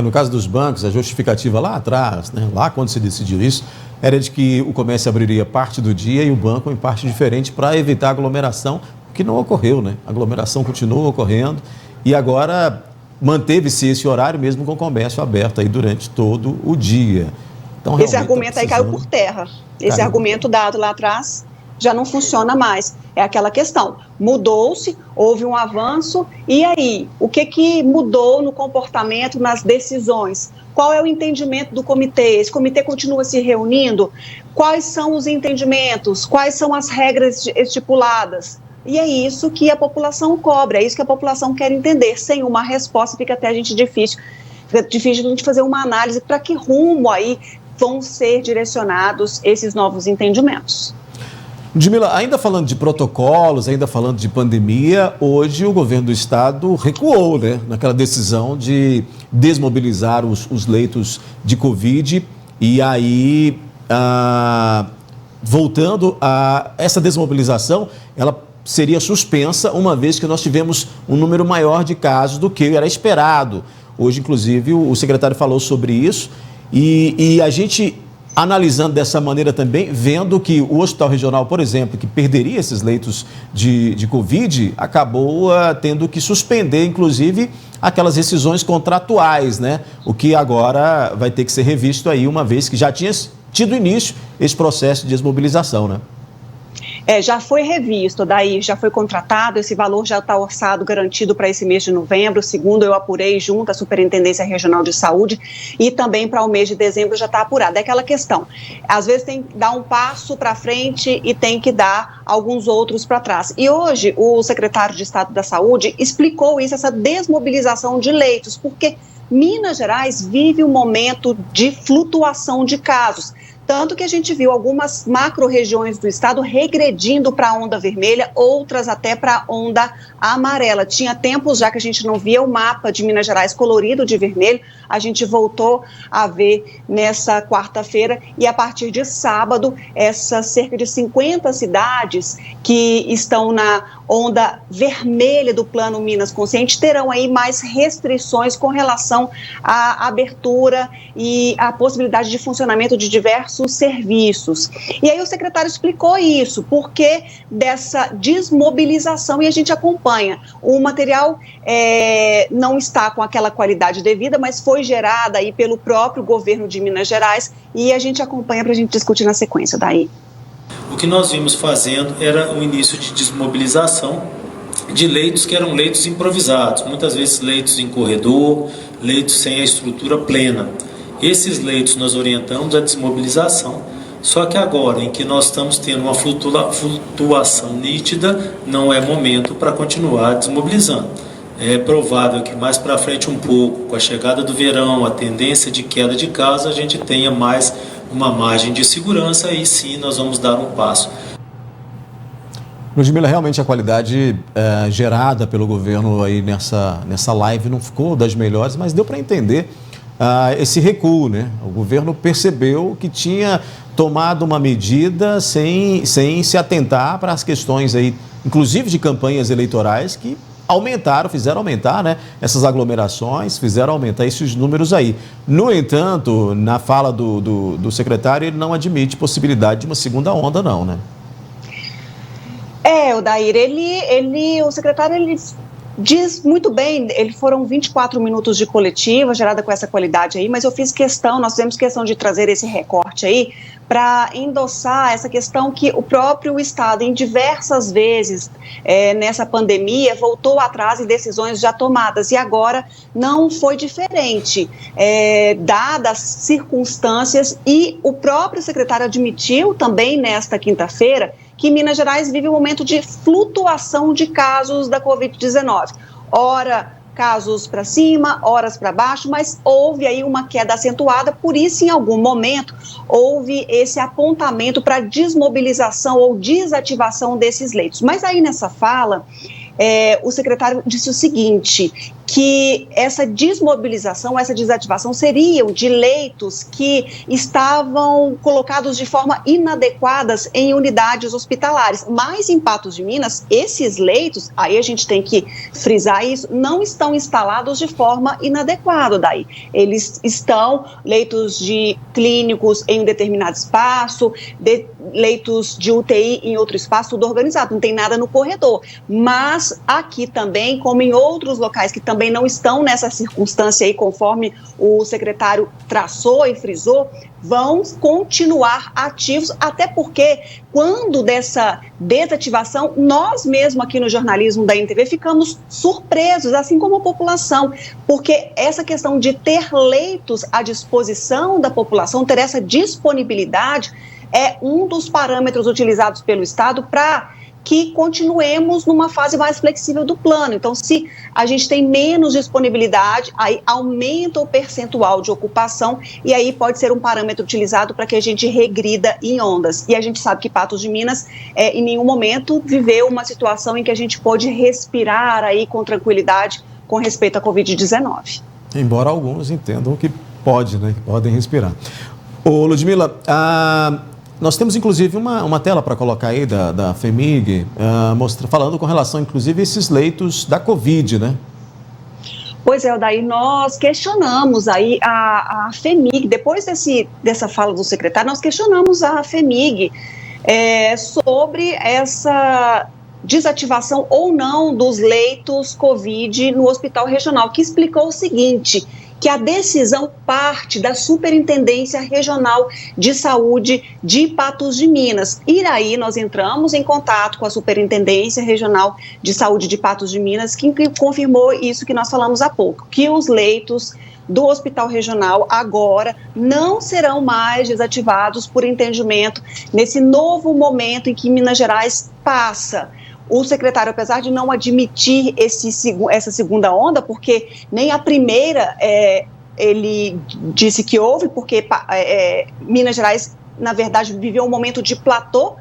No caso dos bancos, a justificativa lá atrás, né, lá quando se decidiu isso, era de que o comércio abriria parte do dia e o banco em parte diferente para evitar aglomeração, o que não ocorreu, né? A aglomeração continuou ocorrendo e agora manteve-se esse horário mesmo com o comércio aberto aí durante todo o dia. Então, esse argumento aí caiu por terra. Esse argumento dado lá atrás já não funciona mais. É aquela questão, mudou-se, houve um avanço, e aí, o que mudou no comportamento, nas decisões? Qual é o entendimento do comitê? Esse comitê continua se reunindo? Quais são os entendimentos? Quais são as regras estipuladas? E é isso que a população cobra, é isso que a população quer entender. Sem uma resposta fica até difícil a gente fazer uma análise para que rumo aí vão ser direcionados esses novos entendimentos. Ludmila, ainda falando de protocolos, ainda falando de pandemia, hoje o governo do estado recuou, né, naquela decisão de desmobilizar os leitos de Covid e aí, voltando a essa desmobilização, ela seria suspensa uma vez que nós tivemos um número maior de casos do que era esperado. Hoje, inclusive, o secretário falou sobre isso e a gente, analisando dessa maneira também, vendo que o Hospital Regional, por exemplo, que perderia esses leitos de Covid, acabou tendo que suspender, inclusive, aquelas rescisões contratuais, né? O que agora vai ter que ser revisto aí, uma vez que já tinha tido início esse processo de desmobilização, né? Já foi revisto, daí já foi contratado, esse valor já está orçado, garantido para esse mês de novembro, segundo eu apurei junto à Superintendência Regional de Saúde, e também para o mês de dezembro já está apurado. É aquela questão, às vezes tem que dar um passo para frente e tem que dar alguns outros para trás. E hoje o secretário de Estado da Saúde explicou isso, essa desmobilização de leitos, porque Minas Gerais vive um momento de flutuação de casos. Tanto que a gente viu algumas macro-regiões do estado regredindo para a onda vermelha, outras até para a onda amarela. Tinha tempos já que a gente não via o mapa de Minas Gerais colorido de vermelho, a gente voltou a ver nessa quarta-feira e a partir de sábado, essas cerca de 50 cidades que estão na onda vermelha do Plano Minas Consciente terão aí mais restrições com relação à abertura e à possibilidade de funcionamento de diversos serviços. E aí o secretário explicou isso, porque dessa desmobilização, e a gente acompanha. O material não está com aquela qualidade devida, mas foi gerada aí pelo próprio governo de Minas Gerais e a gente acompanha para a gente discutir na sequência daí. O que nós vimos fazendo era o início de desmobilização de leitos que eram leitos improvisados, muitas vezes leitos em corredor, leitos sem a estrutura plena. Esses leitos nós orientamos a desmobilização, só que agora em que nós estamos tendo uma flutuação nítida, não é momento para continuar desmobilizando. É provável que mais para frente um pouco, com a chegada do verão, a tendência de queda de casos, a gente tenha mais uma margem de segurança e sim nós vamos dar um passo. Ludmila, realmente a qualidade gerada pelo governo aí nessa live não ficou das melhores, mas deu para entender esse recuo, né? O governo percebeu que tinha tomado uma medida sem se atentar para as questões aí, inclusive de campanhas eleitorais, que fizeram aumentar, né, essas aglomerações, fizeram aumentar esses números aí. No entanto, na fala do secretário, ele não admite possibilidade de uma segunda onda, não, né? Odair, o secretário, ele diz muito bem, foram 24 minutos de coletiva, gerada com essa qualidade aí, mas nós fizemos questão de trazer esse recorte aí, para endossar essa questão que o próprio Estado, em diversas vezes nessa pandemia, voltou atrás em decisões já tomadas, e agora não foi diferente, dadas as circunstâncias, e o próprio secretário admitiu também nesta quinta-feira que Minas Gerais vive um momento de flutuação de casos da Covid-19. Ora, casos para cima, horas para baixo, mas houve aí uma queda acentuada, por isso, em algum momento, houve esse apontamento para desmobilização ou desativação desses leitos. Mas aí nessa fala, o secretário disse o seguinte, que essa desmobilização, essa desativação seriam de leitos que estavam colocados de forma inadequadas em unidades hospitalares. Mas em Patos de Minas, esses leitos, aí a gente tem que frisar isso, não estão instalados de forma inadequada daí. Eles estão leitos de clínicos em um determinado espaço, leitos de UTI em outro espaço, tudo organizado, não tem nada no corredor. Mas aqui também, como em outros locais que também não estão nessa circunstância aí, conforme o secretário traçou e frisou, vão continuar ativos, até porque quando dessa desativação, nós mesmo aqui no jornalismo da NTV ficamos surpresos, assim como a população, porque essa questão de ter leitos à disposição da população, ter essa disponibilidade, é um dos parâmetros utilizados pelo Estado para que continuemos numa fase mais flexível do plano. Então, se a gente tem menos disponibilidade, aí aumenta o percentual de ocupação e aí pode ser um parâmetro utilizado para que a gente regrida em ondas. E a gente sabe que Patos de Minas, em nenhum momento, viveu uma situação em que a gente pôde respirar aí com tranquilidade com respeito à Covid-19. Embora alguns entendam que pode, né, que podem respirar. Ô, Ludmila, nós temos, inclusive, uma tela para colocar aí da FHEMIG, falando com relação, inclusive, a esses leitos da Covid, né? Pois é, Odair, nós questionamos aí a FEMIG, depois dessa fala do secretário, nós questionamos a FEMIG sobre essa desativação ou não dos leitos Covid no Hospital Regional, que explicou o seguinte, que a decisão parte da Superintendência Regional de Saúde de Patos de Minas. E aí nós entramos em contato com a Superintendência Regional de Saúde de Patos de Minas, que confirmou isso que nós falamos há pouco, que os leitos do Hospital Regional agora não serão mais desativados por entendimento nesse novo momento em que Minas Gerais passa. O secretário, apesar de não admitir essa segunda onda, porque nem a primeira ele disse que houve, porque Minas Gerais, na verdade, viveu um momento de platô,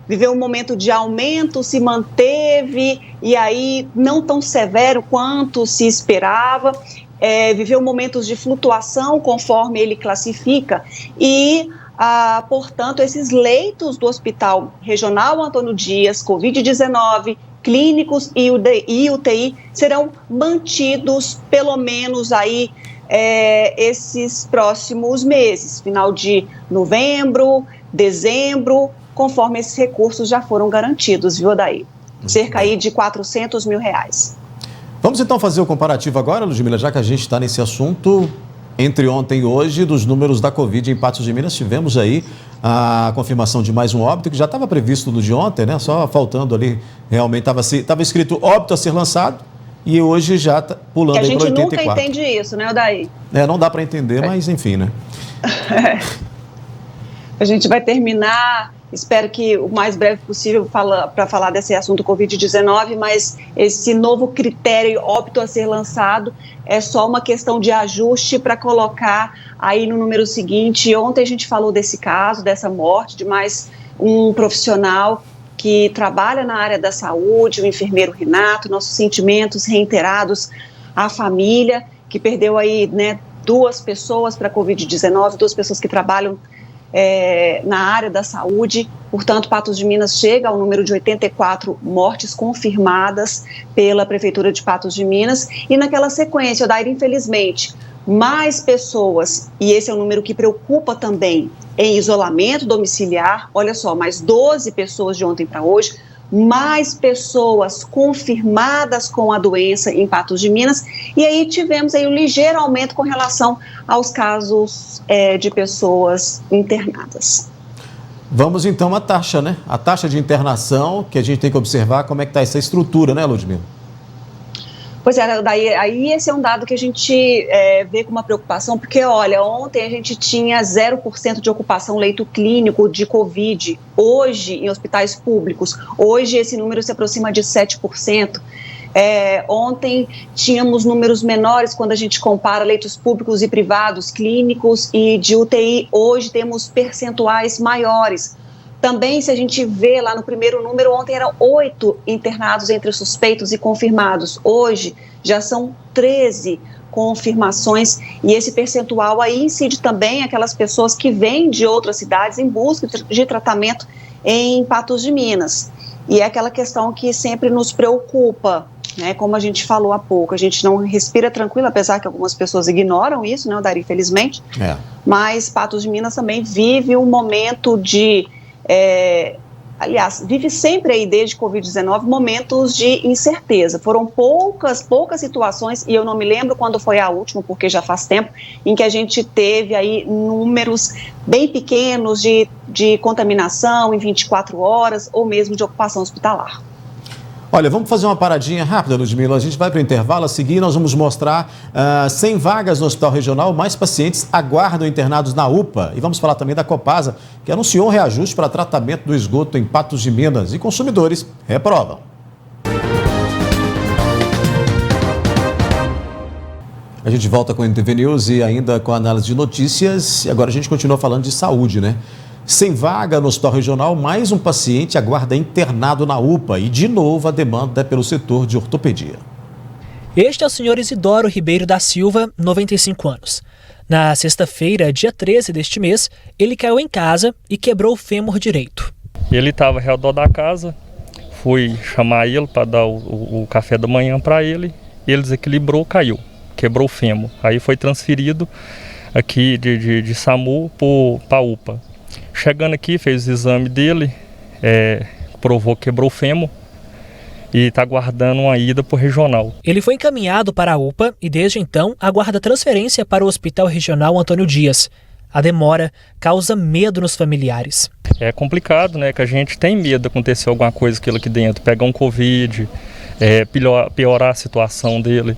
viveu um momento de aumento, se manteve, e aí não tão severo quanto se esperava, viveu momentos de flutuação, conforme ele classifica, e portanto, esses leitos do Hospital Regional Antônio Dias, Covid-19, clínicos e UTI serão mantidos pelo menos aí esses próximos meses, final de novembro, dezembro, conforme esses recursos já foram garantidos, viu, Odair? Cerca aí de R$400 mil. Vamos então fazer o comparativo agora, Ludmila, já que a gente está nesse assunto. Entre ontem e hoje, dos números da Covid em Patos de Minas, tivemos aí a confirmação de mais um óbito, que já estava previsto no de ontem, né? Só faltando ali, realmente estava escrito óbito a ser lançado, e hoje já está pulando aí para 84. A gente nunca entende isso, né, Odair? Não dá para entender, mas enfim, né? A gente vai terminar, espero que o mais breve possível para falar desse assunto Covid-19, mas esse novo critério óbito a ser lançado é só uma questão de ajuste para colocar aí no número seguinte. Ontem a gente falou desse caso, dessa morte de mais um profissional que trabalha na área da saúde, o enfermeiro Renato. Nossos sentimentos reiterados à família, que perdeu aí, né, 2 pessoas para a Covid-19, 2 pessoas que trabalham na área da saúde. Portanto, Patos de Minas chega ao número de 84 mortes confirmadas pela Prefeitura de Patos de Minas, e naquela sequência, Odair, infelizmente, mais pessoas, e esse é um número que preocupa também, em isolamento domiciliar. Olha só, mais 12 pessoas de ontem para hoje, mais pessoas confirmadas com a doença em Patos de Minas, e aí tivemos aí um ligeiro aumento com relação aos casos de pessoas internadas. Vamos então à taxa, né? A taxa de internação, que a gente tem que observar como é que está essa estrutura, né, Ludmila? Pois é, daí, aí esse é um dado que a gente vê com uma preocupação, porque, olha, ontem a gente tinha 0% de ocupação leito clínico de Covid, hoje em hospitais públicos, hoje esse número se aproxima de 7%. Ontem tínhamos números menores quando a gente compara leitos públicos e privados, clínicos e de UTI, hoje temos percentuais maiores. Também, se a gente vê lá no primeiro número, ontem eram 8 internados entre suspeitos e confirmados. Hoje já são 13 confirmações, e esse percentual aí incide também aquelas pessoas que vêm de outras cidades em busca de tratamento em Patos de Minas. E é aquela questão que sempre nos preocupa, né? Como a gente falou há pouco, a gente não respira tranquilo, apesar que algumas pessoas ignoram isso, né, Dari, infelizmente. Mas Patos de Minas também vive um momento de... aliás, vive sempre aí desde Covid-19 momentos de incerteza. Foram poucas situações, e eu não me lembro quando foi a última, porque já faz tempo, em que a gente teve aí números bem pequenos de contaminação em 24 horas, ou mesmo de ocupação hospitalar. Olha, vamos fazer uma paradinha rápida, Ludmila. A gente vai para o intervalo. A seguir, nós vamos mostrar 100 vagas no Hospital Regional. Mais pacientes aguardam internados na UPA. E vamos falar também da Copasa, que anunciou um reajuste para tratamento do esgoto em Patos de Minas. E consumidores reprovam. A gente volta com o NTV News e ainda com a análise de notícias. E agora a gente continua falando de saúde, né? Sem vaga no Hospital Regional, mais um paciente aguarda internado na UPA e, de novo, a demanda é pelo setor de ortopedia. Este é o senhor Isidoro Ribeiro da Silva, 95 anos. Na sexta-feira, dia 13 deste mês, ele caiu em casa e quebrou o fêmur direito. Ele estava ao redor da casa, fui chamar ele para dar o café da manhã para ele, ele desequilibrou, caiu. quebrou o fêmur. Aí foi transferido aqui de SAMU para UPA. Chegando aqui, fez o exame dele, provou que quebrou o fêmur e está aguardando uma ida para o regional. Ele foi encaminhado para a UPA e desde então aguarda transferência para o Hospital Regional Antônio Dias. A demora causa medo nos familiares. É complicado, né? Que a gente tem medo de acontecer alguma coisa aqui dentro, pegar um Covid, piorar a situação dele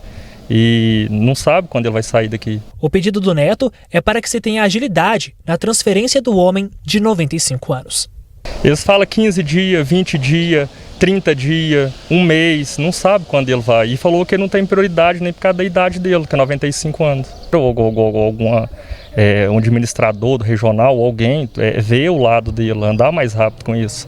e não sabe quando ele vai sair daqui. O pedido do neto é para que se tenha agilidade na transferência do homem de 95 anos. Eles falam 15 dias, 20 dias, 30 dias, um mês, não sabe quando ele vai. E falou que ele não tem prioridade nem por causa da idade dele, que é 95 anos. Um administrador do regional, alguém, ver o lado dele, andar mais rápido com isso.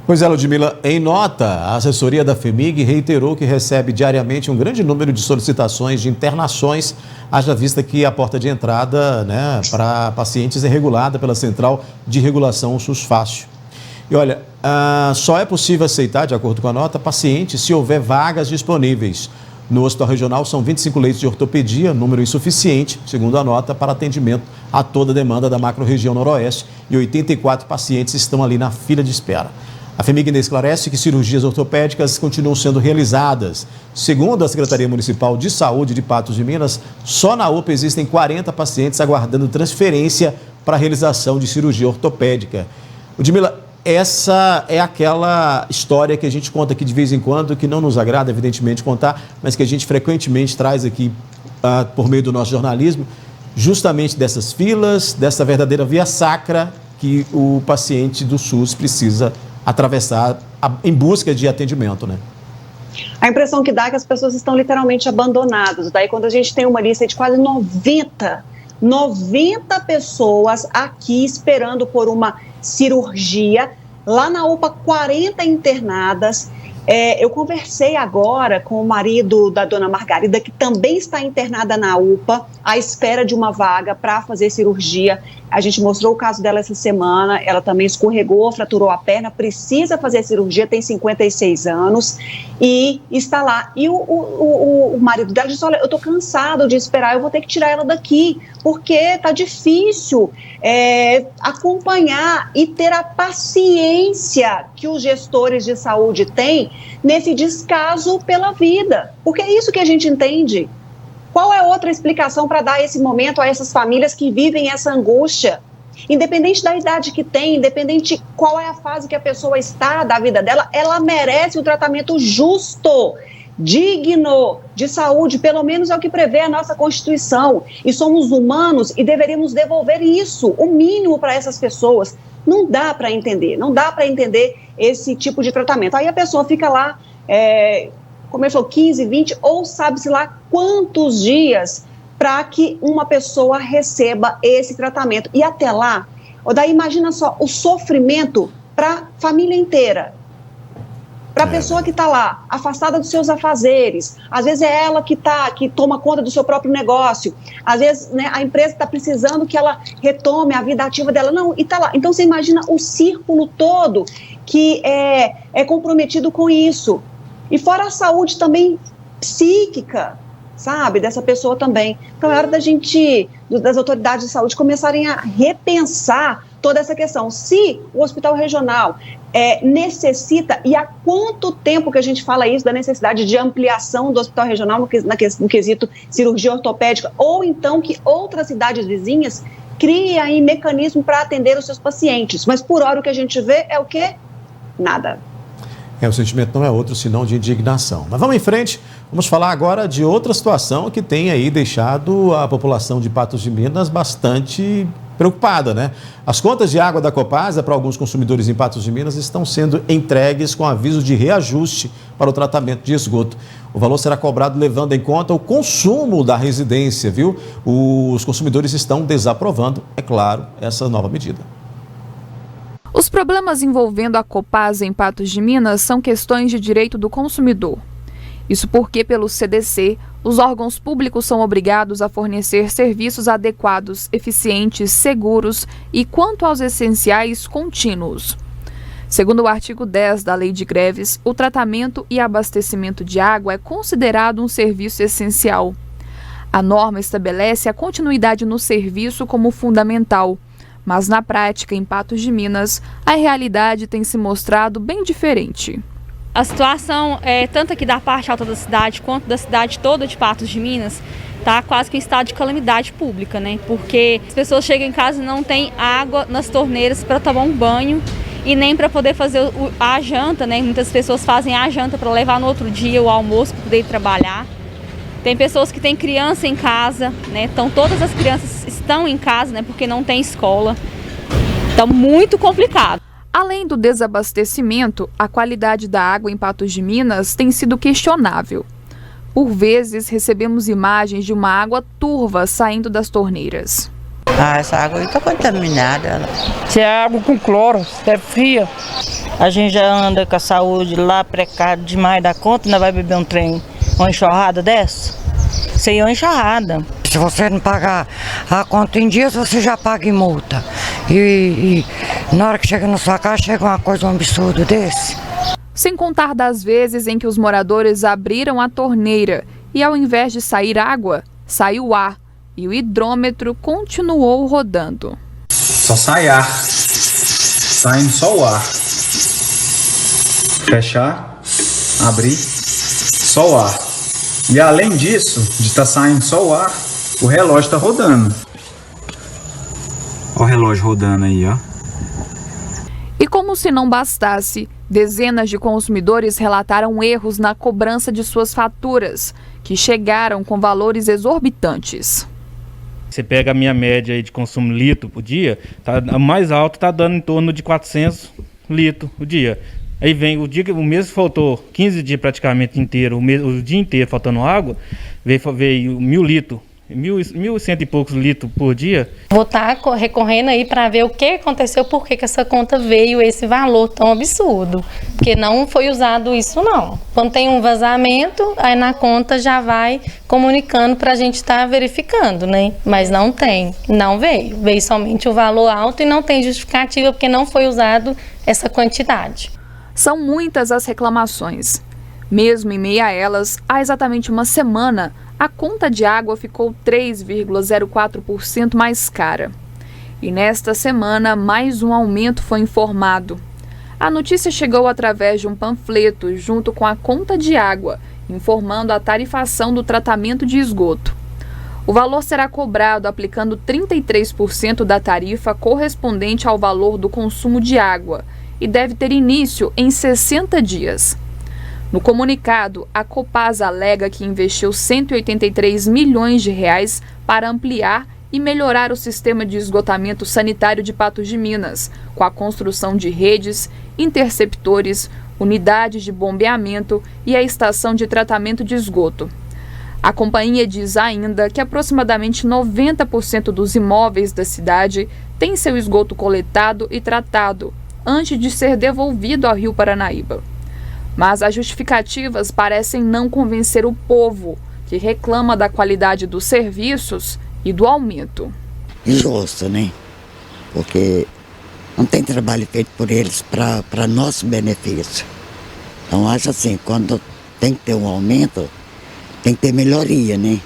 Pois é, Ludmila, em nota, a assessoria da FHEMIG reiterou que recebe diariamente um grande número de solicitações de internações, haja vista que a porta de entrada, né, para pacientes é regulada pela Central de Regulação SUS Fácil. E olha, só é possível aceitar, de acordo com a nota, pacientes se houver vagas disponíveis. No Hospital Regional são 25 leitos de ortopedia, número insuficiente, segundo a nota, para atendimento a toda a demanda da macro-região noroeste, e 84 pacientes estão ali na fila de espera. A FHEMIG ainda esclarece que cirurgias ortopédicas continuam sendo realizadas. Segundo a Secretaria Municipal de Saúde de Patos de Minas, só na UPA existem 40 pacientes aguardando transferência para a realização de cirurgia ortopédica. Ludmila, essa é aquela história que a gente conta aqui de vez em quando, que não nos agrada, evidentemente, contar, mas que a gente frequentemente traz aqui por meio do nosso jornalismo, justamente dessas filas, dessa verdadeira via sacra que o paciente do SUS precisa atravessar em busca de atendimento, né? A impressão que dá é que as pessoas estão literalmente abandonadas. Daí quando a gente tem uma lista de quase 90 pessoas aqui esperando por uma cirurgia, lá na UPA 40 internadas. Eu conversei agora com o marido da dona Margarida, que também está internada na UPA, à espera de uma vaga para fazer cirurgia. A gente mostrou o caso dela essa semana, ela também escorregou, fraturou a perna, precisa fazer cirurgia, tem 56 anos e está lá. E o marido dela disse, olha, eu estou cansado de esperar, eu vou ter que tirar ela daqui, porque está difícil acompanhar e ter a paciência que os gestores de saúde têm nesse descaso pela vida, porque é isso que a gente entende. Qual é outra explicação para dar esse momento a essas famílias que vivem essa angústia? Independente da idade que tem, independente qual é a fase que a pessoa está da vida dela, ela merece um tratamento justo, digno de saúde, pelo menos é o que prevê a nossa Constituição. E somos humanos e deveríamos devolver isso, o mínimo para essas pessoas. Não dá para entender esse tipo de tratamento. Aí a pessoa fica lá, como ele falou, 15, 20 ou sabe-se lá quantos dias para que uma pessoa receba esse tratamento. E até lá, daí imagina só o sofrimento para a família inteira. Para a pessoa que está lá, afastada dos seus afazeres, às vezes é ela que toma conta do seu próprio negócio, às vezes, né, a empresa está precisando que ela retome a vida ativa dela, não, e está lá. Então você imagina o círculo todo que é comprometido com isso. E fora a saúde também psíquica, sabe, dessa pessoa também. Então é hora das autoridades de saúde começarem a repensar toda essa questão. Se o hospital regional necessita, e há quanto tempo que a gente fala isso, da necessidade de ampliação do hospital regional no quesito cirurgia ortopédica, ou então que outras cidades vizinhas criem aí mecanismo para atender os seus pacientes. Mas por hora o que a gente vê é o quê? Nada. O sentimento não é outro, senão de indignação. Mas vamos em frente, vamos falar agora de outra situação que tem aí deixado a população de Patos de Minas bastante preocupada, né? As contas de água da Copasa para alguns consumidores em Patos de Minas estão sendo entregues com aviso de reajuste para o tratamento de esgoto. O valor será cobrado levando em conta o consumo da residência, viu? Os consumidores estão desaprovando, é claro, essa nova medida. Os problemas envolvendo a Copasa em Patos de Minas são questões de direito do consumidor. Isso porque, pelo CDC, os órgãos públicos são obrigados a fornecer serviços adequados, eficientes, seguros e, quanto aos essenciais, contínuos. Segundo o artigo 10 da Lei de Greves, o tratamento e abastecimento de água é considerado um serviço essencial. A norma estabelece a continuidade no serviço como fundamental, mas na prática, em Patos de Minas, a realidade tem se mostrado bem diferente. A situação, tanto aqui da parte alta da cidade quanto da cidade toda de Patos de Minas, está quase que em estado de calamidade pública, né? Porque as pessoas chegam em casa e não tem água nas torneiras para tomar um banho e nem para poder fazer a janta, né? Muitas pessoas fazem a janta para levar no outro dia o almoço para poder ir trabalhar. Tem pessoas que têm criança em casa, né? Então todas as crianças estão em casa, né? Porque não tem escola. Então muito complicado. Além do desabastecimento, a qualidade da água em Patos de Minas tem sido questionável. Por vezes, recebemos imagens de uma água turva saindo das torneiras. Essa água aí está contaminada. Se é água com cloro, é fria. A gente já anda com a saúde lá precária demais da conta, não vai beber um trem, uma enxurrada dessa? Isso aí é uma enxurrada. Se você não pagar a conta em dias, você já paga em multa. E na hora que chega na sua casa, chega uma coisa, um absurdo desse. Sem contar das vezes em que os moradores abriram a torneira e, ao invés de sair água, saiu ar e o hidrômetro continuou rodando. Só sai ar, saindo só o ar. Fechar, abrir, só o ar. E além disso, de estar saindo só o ar, o relógio está rodando. Olha o relógio rodando aí, ó. E como se não bastasse, dezenas de consumidores relataram erros na cobrança de suas faturas, que chegaram com valores exorbitantes. Você pega a minha média aí de consumo litro por dia, a mais alta está dando em torno de 400 litros por dia. Aí vem o dia que o mês faltou 15 dias praticamente inteiro, o dia inteiro faltando água, veio 1.000 litros. 1.100 e poucos litros por dia. Vou estar recorrendo aí para ver o que aconteceu, por que essa conta veio esse valor tão absurdo. Porque não foi usado isso não. Quando tem um vazamento, aí na conta já vai comunicando para a gente estar verificando, né? Mas não tem, não veio. Veio somente o valor alto e não tem justificativa porque não foi usado essa quantidade. São muitas as reclamações. Mesmo em meio a elas, há exatamente uma semana, a conta de água ficou 3,04% mais cara. E nesta semana, mais um aumento foi informado. A notícia chegou através de um panfleto junto com a conta de água, informando a tarifação do tratamento de esgoto. O valor será cobrado aplicando 33% da tarifa correspondente ao valor do consumo de água e deve ter início em 60 dias. No comunicado, a Copasa alega que investiu 183 milhões de reais para ampliar e melhorar o sistema de esgotamento sanitário de Patos de Minas, com a construção de redes, interceptores, unidades de bombeamento e a estação de tratamento de esgoto. A companhia diz ainda que aproximadamente 90% dos imóveis da cidade têm seu esgoto coletado e tratado, antes de ser devolvido ao Rio Paranaíba. Mas as justificativas parecem não convencer o povo, que reclama da qualidade dos serviços e do aumento. Injusto, né? Porque não tem trabalho feito por eles para nosso benefício. Então, acho assim, quando tem que ter um aumento, tem que ter melhoria, né?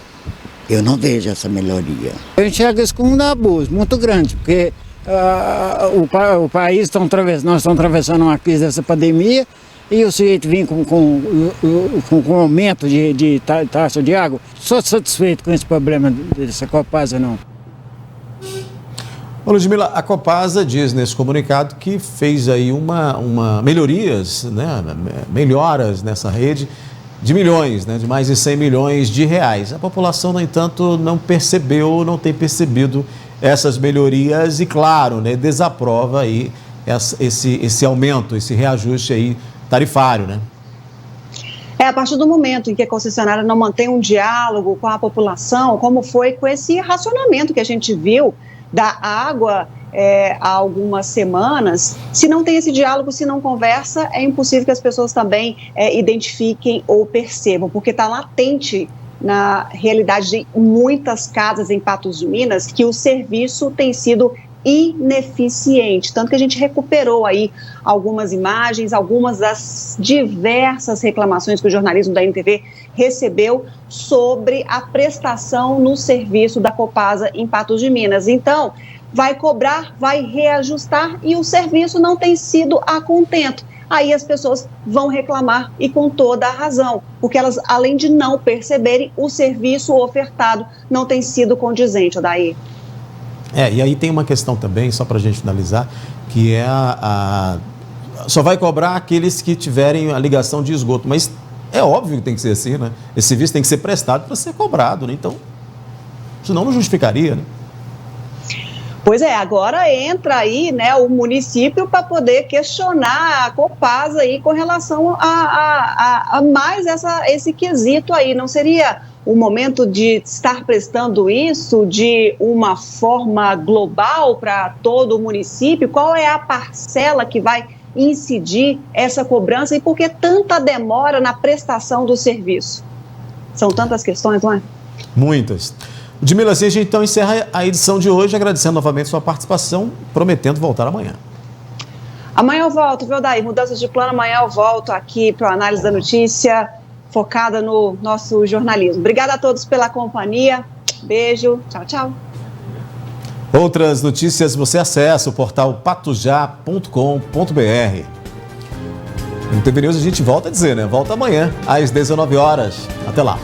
Eu não vejo essa melhoria. Eu enxergo isso como um abuso muito grande, porque o país nós estamos atravessando uma crise dessa pandemia, e o sujeito vem com aumento de taxa de água. Sou satisfeito com esse problema dessa Copasa, não. Ô, Ludmila, a Copasa diz nesse comunicado que fez aí melhorias, né, melhoras nessa rede de milhões, né, de mais de 100 milhões de reais. A população, no entanto, não tem percebido essas melhorias e, claro, né, desaprova aí esse aumento, esse reajuste aí tarifário, né? A partir do momento em que a concessionária não mantém um diálogo com a população, como foi com esse racionamento que a gente viu da água há algumas semanas, se não tem esse diálogo, se não conversa, é impossível que as pessoas também identifiquem ou percebam, porque está latente na realidade de muitas casas em Patos de Minas que o serviço tem sido ineficiente, tanto que a gente recuperou aí algumas imagens, algumas das diversas reclamações que o jornalismo da NTV recebeu sobre a prestação no serviço da Copasa em Patos de Minas. Então, vai cobrar, vai reajustar e o serviço não tem sido a contento. Aí as pessoas vão reclamar e com toda a razão, porque elas, além de não perceberem, o serviço ofertado não tem sido condizente, Odair. E aí tem uma questão também, só para a gente finalizar, que é só vai cobrar aqueles que tiverem a ligação de esgoto, mas é óbvio que tem que ser assim, né? Esse serviço tem que ser prestado para ser cobrado, né? Então, senão não justificaria, né? Pois é, agora entra aí, né, o município para poder questionar a Copasa aí com relação a mais esse quesito aí. Não seria o momento de estar prestando isso de uma forma global para todo o município? Qual é a parcela que vai incidir essa cobrança e por que tanta demora na prestação do serviço? São tantas questões, não é? Muitas. Ludmila, assim a gente então encerra a edição de hoje, agradecendo novamente sua participação, prometendo voltar amanhã. Amanhã eu volto, viu, Daí? Mudanças de plano, amanhã eu volto aqui para a Análise da Notícia, focada no nosso jornalismo. Obrigada a todos pela companhia, beijo, tchau, tchau. Outras notícias você acessa o portal patujá.com.br. No TV News a gente volta a dizer, né? Volta amanhã, às 19 horas. Até lá.